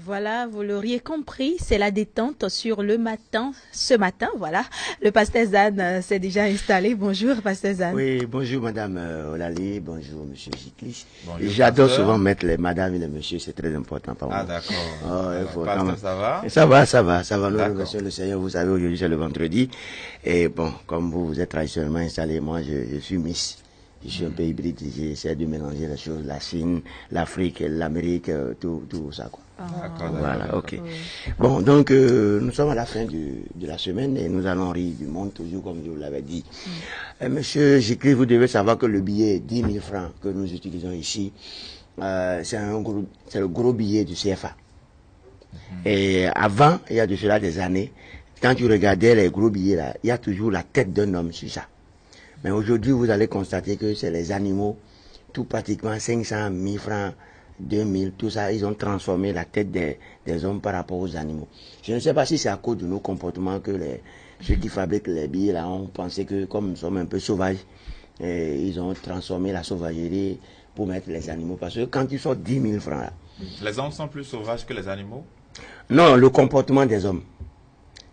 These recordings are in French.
Voilà, vous l'auriez compris, c'est la détente sur le matin. Ce matin, voilà, le pasteur Zan s'est déjà installé. Bonjour, pasteur Zan. Oui, bonjour Madame Olali, bonjour Monsieur Giclis. Bonjour, J'adore pasteur. souvent mettre les Madame et les Monsieur, c'est très important pour Ah, moi. d'accord. Oh, il faut quand Pasteur, même. ça va? Ça va. Nous D'accord. remercions le Seigneur. Vous savez, aujourd'hui c'est le vendredi. Et bon, comme vous êtes traditionnellement installé, moi je suis Miss. Je suis un peu hybride, j'essaie de mélanger les choses, la Chine, l'Afrique, l'Amérique, tout ça quoi. D'accord, Voilà, d'accord. ok. Bon, donc nous sommes à la fin de la semaine et nous allons rire du monde, toujours comme je vous l'avais dit. Monsieur Gicli, vous devez savoir que le billet 10 000 francs que nous utilisons ici, c'est le gros billet du CFA. Et avant, il y a de cela des années, quand tu regardais les gros billets là, il y a toujours la tête d'un homme sur ça. Mais aujourd'hui, vous allez constater que c'est les animaux, tout pratiquement 500 000 francs, 2000, tout ça, ils ont transformé la tête des hommes par rapport aux animaux. Je ne sais pas si c'est à cause de nos comportements que ceux qui fabriquent les billets là ont pensé que comme nous sommes un peu sauvages, ils ont transformé la sauvagerie pour mettre les animaux. Parce que quand ils sortent 10 000 francs là, Les hommes sont plus sauvages que les animaux? non, le comportement des hommes.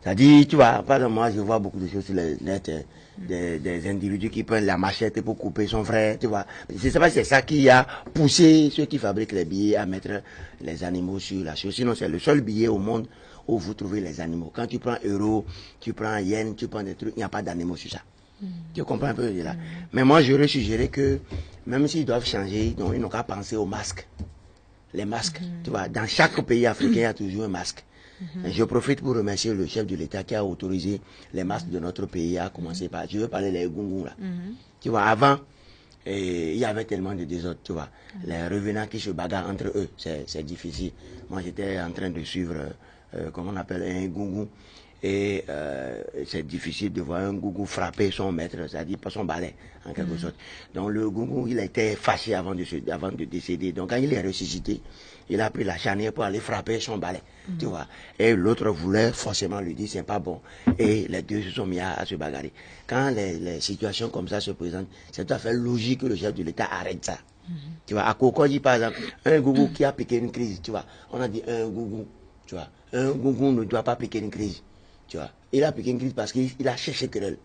C'est-à-dire, tu vois, par exemple, moi, je vois beaucoup de choses sur les net, des individus qui prennent la machette pour couper son frère, tu vois. Je ne sais pas si c'est ça qui a poussé ceux qui fabriquent les billets à mettre les animaux sur la chose. Sinon, c'est le seul billet au monde où vous trouvez les animaux. Quand tu prends euro, tu prends yen, tu prends des trucs, il n'y a pas d'animaux sur ça. Tu comprends un peu là. Mais moi, j'aurais suggéré que, même s'ils doivent changer, ils n'ont qu'à penser aux masques. Les masques, tu vois, dans chaque pays africain, il y a toujours un masque. Je profite pour remercier le chef de l'État qui a autorisé les masques de notre pays à commencer par, je veux parler des gungus là. Tu vois, avant, il y avait tellement de désordre, tu vois. Les revenants qui se bagarrent entre eux, c'est difficile. Moi, j'étais en train de suivre, comment on appelle, un gungu. Et c'est difficile de voir un gougou frapper son maître, c'est-à-dire pas son balai, en quelque sorte. Donc le gougou, il était fâché avant de décéder. Donc quand il est ressuscité, il a pris la charnière pour aller frapper son balai, tu vois. Et l'autre voulait forcément lui dire, c'est pas bon. Et les deux se sont mis à se bagarrer. Quand les situations comme ça se présentent, c'est tout à fait logique que le chef de l'État arrête ça. Tu vois, à Kokodji, par exemple, un gougou qui a piqué une crise, tu vois. On a dit un gougou, tu vois. Un gougou ne doit pas piquer une crise. Tu vois, il a piqué une crise parce qu'il a cherché querelle.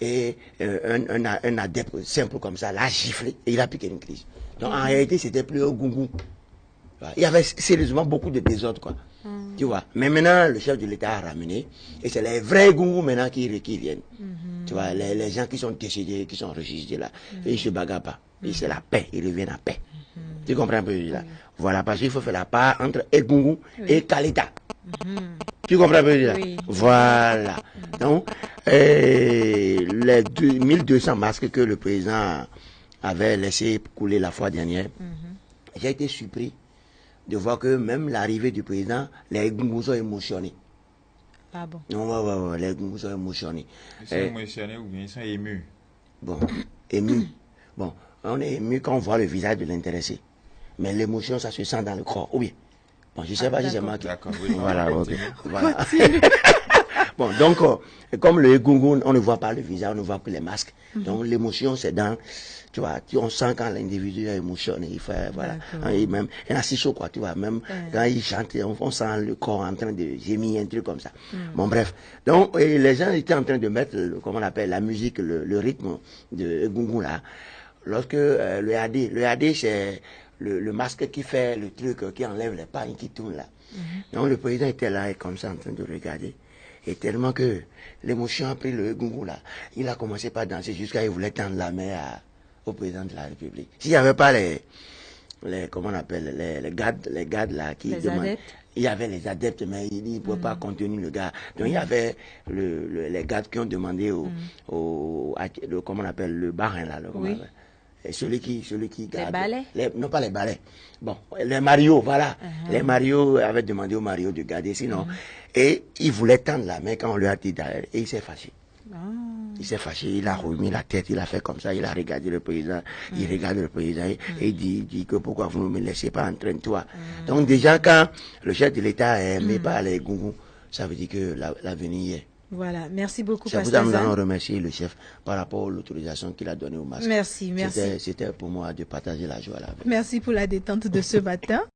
Et un adepte simple comme ça l'a giflé et il a piqué une crise. Donc en réalité, c'était plus un gougou. Il y avait sérieusement beaucoup de désordre, quoi. Tu vois. Mais maintenant, le chef de l'État a ramené. Et c'est les vrais gougous maintenant qui viennent. Tu vois, les gens qui sont décédés, qui sont enregistrés là. Et ils ne se bagarrent pas. Et c'est la paix. Ils reviennent à paix. Tu comprends un peu là? Voilà, parce qu'il faut faire la part entre Egungu et Kalita. Tu comprends un peu là? Voilà. Donc, les 1200 masques que le président avait laissé couler la fois dernière, j'ai été surpris de voir que même l'arrivée du président, les Egungu sont émotionnés. Ah bon? Non, ouais, les Egungu sont émotionnés. Ils sont émotionnés ou bien ils sont émus? Bon, ému. Bon, on est ému quand on voit le visage de l'intéressé. Mais l'émotion, ça se sent dans le corps. Oui. Bon, je ne sais pas si c'est moi qui... D'accord, oui. Voilà, ok. Voilà. Bon, donc, comme le gungun, on ne voit pas le visage, on ne voit que les masques. Donc, l'émotion, c'est dans... Tu vois, on sent quand l'individu est émotionné. Il fait, voilà. Et même, il y a si chaud, quoi, tu vois. Même quand il chante, on sent le corps en train de gémir, un truc comme ça. Bon, bref. Donc, les gens étaient en train de mettre, comment on appelle, la musique, le rythme de gungun, là. Lorsque le AD, c'est le masque qui fait le truc, qui enlève les pagnes, qui tourne là. Donc le président était là, et comme ça, en train de regarder. Et tellement que l'émotion a pris le gungu là, il a commencé par danser jusqu'à il voulait tendre la main au président de la République. S'il n'y avait pas comment on appelle, les gardes là qui demandent. Il y avait les adeptes, mais il ne pouvait pas contenir le gars. Donc il y avait les gardes qui ont demandé comment on appelle, le barin là. Et celui qui garde. Les balais? Non, pas les balais. Bon, les Mario, voilà. Les Mario avaient demandé aux Mario de garder, sinon. Et il voulait tendre la main quand on lui a dit d'aller. Et il s'est fâché. Il s'est fâché, il a remis la tête, il a fait comme ça, il a regardé le président, il regarde le président et il dit que pourquoi vous ne me laissez pas en train de toi. Donc déjà quand le chef de l'État est aimé par les gungus, ça veut dire que l'avenir y est. Voilà, merci beaucoup, Pasteur Zan. Nous allons remercier le chef par rapport à l'autorisation qu'il a donnée au masque. Merci. C'était pour moi de partager la joie là. Merci pour la détente de ce matin.